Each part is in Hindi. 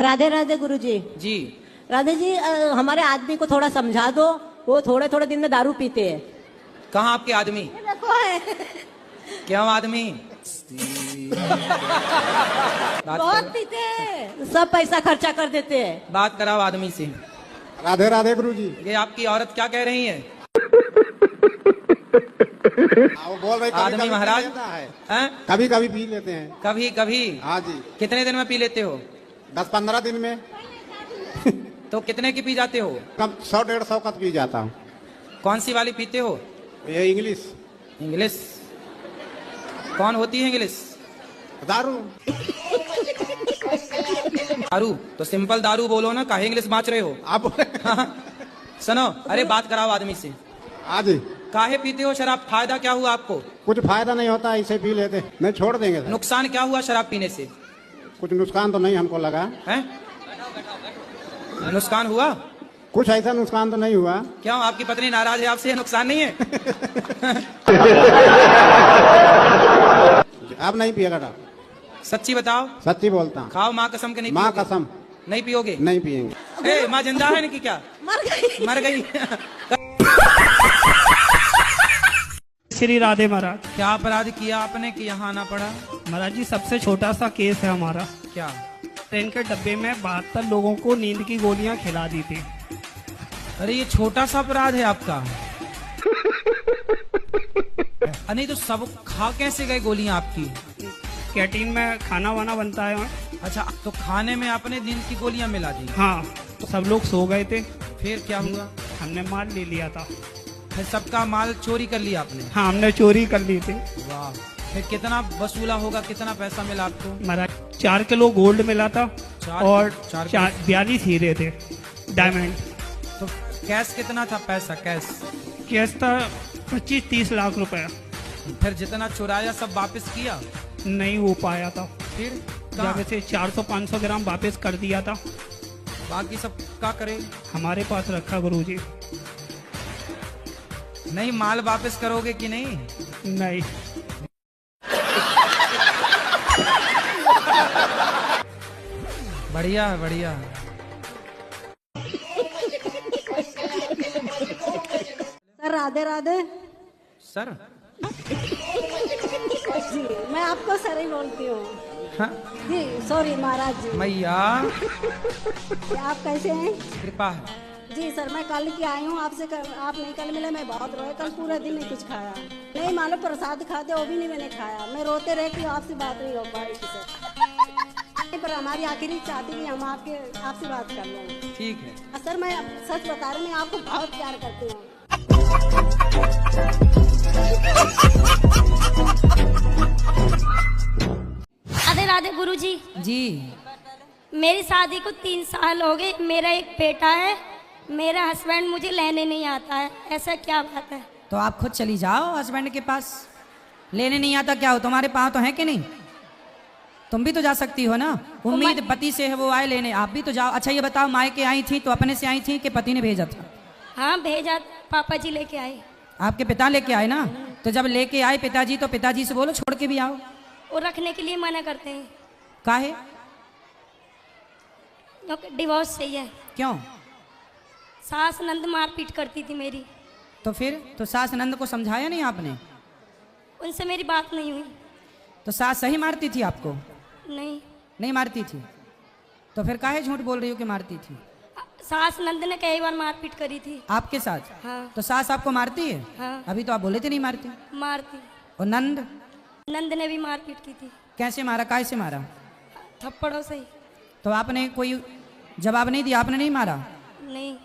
राधे राधे गुरुजी। जी। राधे जी, हमारे आदमी को थोड़ा समझा दो, वो थोड़े थोड़े दिन में दारू पीते हैं। कहाँ आपके आदमी? ये देखो है। क्यों आदमी? बहुत पीते हैं, सब पैसा खर्चा कर देते हैं। बात कराओ आदमी से। राधे राधे गुरुजी। ये आपकी औरत क्या कह रही है? वो बोल रहे आदमी महाराज हैं? कभी कभी पी लेते हैं। कभी कभी? हाँ जी। कितने दिन में पी लेते हो? 10-15 दिन में। तो कितने की पी जाते हो? कम 100-150 का पी जाता हूँ। कौन सी वाली पीते हो? ये इंग्लिश। इंग्लिश? कौन होती है इंग्लिश? दारू। दारू तो सिंपल दारू बोलो ना, काहे इंग्लिश बाँच रहे हो आप सुनो, अरे बात कराओ आदमी से। हाँ जी। काहे पीते हो शराब? फायदा क्या हुआ आपको? कुछ फायदा नहीं होता, इसे पी लेते नहीं, छोड़ देंगे सर। नुकसान क्या हुआ शराब पीने से? कुछ नुकसान तो नहीं हमको लगा है। नुकसान हुआ? कुछ ऐसा नुकसान तो नहीं हुआ। क्यों, आपकी पत्नी नाराज है आपसे? नुकसान नहीं है? आप नहीं पिएगा डॉ? सच्ची बताओ। सच्ची बोलता हूँ। खाओ माँ कसम के नहीं माँ पियोगे? कसम नहीं पियोगे? नहीं पिएंगे। ए, माँ जिंदा है कि क्या? मर गई। मर गई। श्री राधे महाराज। क्या अपराध किया आपने कि यहाँ आना पड़ा? महाराज जी, सबसे छोटा सा केस है हमारा। क्या? ट्रेन के डब्बे में 72 लोगों को नींद की गोलियां खिला दी थी। अरे ये छोटा सा अपराध है आपका। नहीं तो सब खा कैसे गए गोलियां आपकी? कैंटीन में खाना वाना बनता है। अच्छा, तो खाने में आपने नींद की गोलियां मिला दी? हाँ, तो सब लोग सो गए थे। फिर क्या हुआ? हमने माल ले लिया था। फिर सबका माल चोरी कर लिया आपने? हाँ, हमने चोरी कर ली थी। वाह। फिर कितना वसूला होगा, कितना पैसा मिला आपको? महाराज 4 किलो गोल्ड मिला था और 4 42 हीरे थे, डायमंड। तो कैश कितना था? पैसा कैश? कैश था 25-30 लाख रुपया। फिर जितना चुराया सब वापस किया? नहीं हो पाया था। फिर जाके से 400-500 ग्राम वापस कर दिया था। बाकी सब क्या करे? हमारे पास रखा गुरुजी। नहीं, माल वापस करोगे कि नहीं? नहीं। बढ़िया है, बढ़िया है। सर राधे राधे। सर? जी, मैं आपको सर ही बोलती हूँ। हाँ? जी सॉरी महाराज जी। मैया आप कैसे हैं? कृपा है। जी सर, मैं कल की आई हूँ आपसे। आप नहीं कल मिले, मैं बहुत रोए कल, पूरा दिन नहीं कुछ खाया। नहीं मालूम प्रसाद खाते, वो भी नहीं मैंने खाया। मैं रोते रह कि आपसे बात नहीं हो पाई सर। पर हमारी आखिरी चाहती कि हम आपसे बात कर लें। ठीक है। सर मैं सच बता रही हूँ, मैं आपको बहुत प्यार करती हूँ। राधे राधे गुरुजी। जी। मेरी शादी को 3 साल हो गए। मेरा एक बेटा है। मेरा हस्बैंड मुझे लेने नहीं आता है। ऐसा क्या बात है? तो आप खुद चली जाओ हस्बैंड के पास। लेने नहीं आता क्या हो, तुम्हारे पाँव तो है कि नहीं? तुम भी तो जा सकती हो ना। उम्मीद पति से है, वो आए लेने, आप भी तो जाओ। अच्छा ये बताओ, मायके आई थी तो अपने से आई थी कि पति ने भेजा था? हाँ भेजा, पापा जी लेके आए। आपके पिता लेके आए ना? तो जब लेके आए पिताजी, तो पिताजी से बोलो छोड़ के भी आओ। वो रखने के लिए मना करते हैं। काहे? डिवोर्स चाहिए। क्यों? सास नंद मारपीट करती थी मेरी। तो फिर तो सास नंद को समझाया नहीं आपने? उनसे मेरी बात नहीं हुई। तो सास सही मारती थी आपको? नहीं। नहीं मारती थी? तो फिर काहे झूठ बोल रही हो कि मारती थी? सास नंद ने कई बार मारपीट करी थी आपके साथ? हाँ। तो सास आपको मारती है? हाँ। अभी तो आप बोले थे नहीं मारती। मारती। और नंद? नंद ने भी मारपीट की थी। कैसे मारा, काहे से मारा? थप्पड़ों से ही। तो आपने कोई जवाब नहीं दिया, आपने नहीं मारा? नहीं।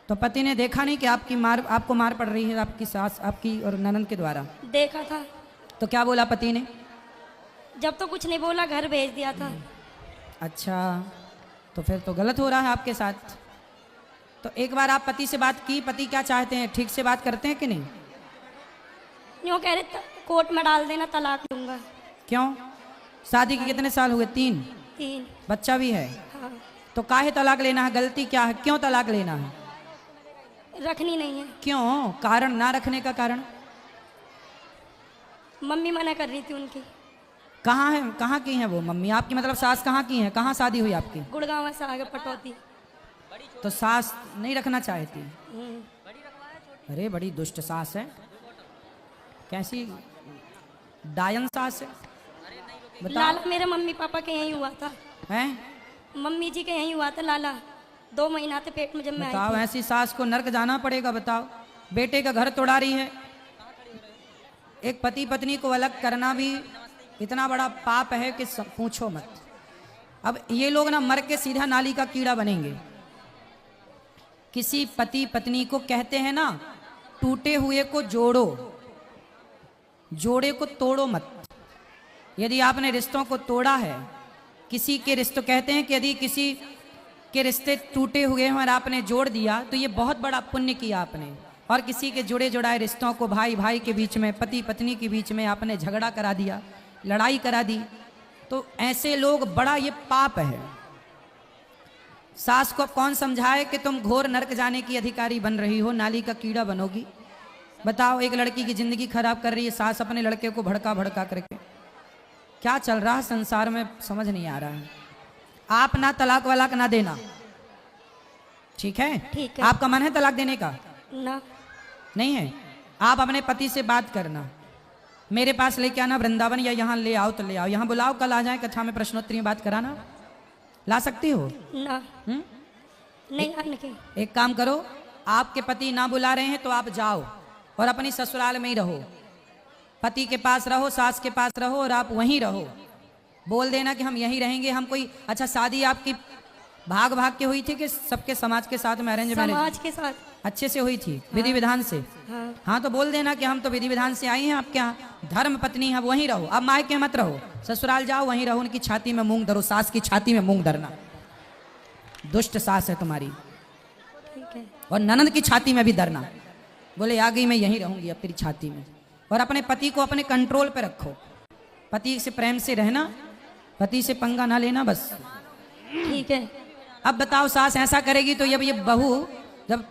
तो पति ने देखा नहीं कि आपको मार पड़ रही है आपकी सास, आपकी और ननद के द्वारा? देखा था। तो क्या बोला पति ने? जब तो कुछ नहीं बोला, घर भेज दिया था। अच्छा, तो फिर तो गलत हो रहा है आपके साथ। तो एक बार आप पति से बात की, पति क्या चाहते हैं, ठीक से बात करते हैं कि नहीं? यूँ कह रहे कोर्ट में डाल देना, तलाक दूंगा। क्यों? शादी के कितने साल हुए? 3। बच्चा भी है? हाँ। तो काहे तलाक लेना है? गलती क्या है, क्यों तलाक लेना है? रखनी नहीं है। क्यों? कारण ना रखने का कारण? मम्मी मना कर रही थी उनकी। कहाँ है, कहाँ की हैं वो मम्मी आपकी, मतलब सास कहाँ की हैं, कहाँ शादी हुई आपकी? गुड़गांव से आगे पटौती। तो सास नहीं रखना चाहती? अरे बड़ी दुष्ट सास है, कैसी डायन सास है, बताओ। लाला मेरे मम्मी पापा के यहीं हुआ था, हैं? मम्मी जी के यहीं हुआ था लाला। 2 महीना थे पेट में जब मैं आई बताओ, थी। ऐसी सास को नर्क जाना पड़ेगा। बताओ, बेटे का घर तोड़ा रही है। एक पति पत्नी को अलग करना भी इतना बड़ा पाप है कि पूछो मत। अब ये लोग ना मर के सीधा नाली का कीड़ा बनेंगे। किसी पति पत्नी को कहते हैं ना, टूटे हुए को जोड़ो, जोड़े को तोड़ो मत। यदि आपने रिश्तों को तोड़ा है, किसी के रिश्तों, कहते हैं कि यदि किसी के रिश्ते टूटे हुए हैं और आपने जोड़ दिया तो ये बहुत बड़ा पुण्य किया आपने। और किसी के जुड़े जुड़ाए रिश्तों को, भाई भाई के बीच में, पति पत्नी के बीच में आपने झगड़ा करा दिया, लड़ाई करा दी, तो ऐसे लोग बड़ा ये पाप है। सास को कौन समझाए कि तुम घोर नरक जाने की अधिकारी बन रही हो, नाली का कीड़ा बनोगी। बताओ, एक लड़की की जिंदगी खराब कर रही है सास अपने लड़के को भड़का भड़का करके। क्या चल रहा है संसार में समझ नहीं आ रहा है। आप ना तलाक वलाक ना देना, ठीक है? ठीक है। आपका मन है तलाक देने का? ना, नहीं है। आप अपने पति से बात करना, मेरे पास लेके आना वृंदावन, या यहाँ ले आओ तो ले आओ, यहाँ बुलाओ, कल आ जाए कथा में प्रश्नोत्तरी में बात कराना। ला सकती हो? ना, नहीं आने के। एक काम करो, आपके पति ना बुला रहे हैं तो आप जाओ और अपनी ससुराल में ही रहो। पति के पास रहो, सास के पास रहो और आप वहीं रहो। बोल देना कि हम यहीं रहेंगे। हम कोई, अच्छा शादी आपकी भाग भाग के हुई थी कि सबके समाज के साथ में अरेंज मैरिज? समाज के साथ अच्छे से हुई थी, विधि विधान से? हाँ। हाँ, तो बोल देना कि हम तो विधि विधान से आई हैं आपके यहाँ, धर्म पत्नी है, वहीं रहो। अब मायके मत रहो, ससुराल जाओ, वहीं रहो। उनकी छाती में मूंग धरो, सास की छाती में मूंग धरना। दुष्ट सास है तुम्हारी। ठीक है। और ननद की छाती में भी धरना। बोले आ गई, मैं यहीं रहूंगी अब तेरी छाती में। और अपने पति को अपने कंट्रोल पे रखो, पति से प्रेम से रहना, पति से पंगा ना लेना, बस। ठीक है। अब बताओ, सास ऐसा करेगी तो ये बहू जब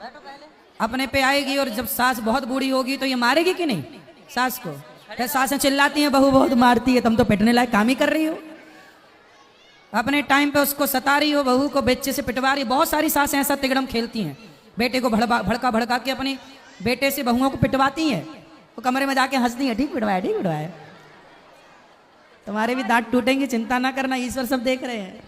अपने पे आएगी और जब सास बहुत बूढ़ी होगी तो ये मारेगी कि नहीं सास को? क्या सासें चिल्लाती हैं बहू बहुत मारती है, तुम तो पिटने लायक काम ही कर रही हो। अपने टाइम पे उसको सता रही हो, बहू को बेचे से पिटवा रही। बहुत सारी सासें ऐसा तिगड़म खेलती हैं, बेटे को भड़का भड़का के अपने बेटे से बहुओं को पिटवाती हैं। वो कमरे में जाके हंसती है, ठीक पिटवाया, ठीक पिटवाया। तुम्हारे भी दांत टूटेंगे, चिंता ना करना, ईश्वर सब देख रहे हैं।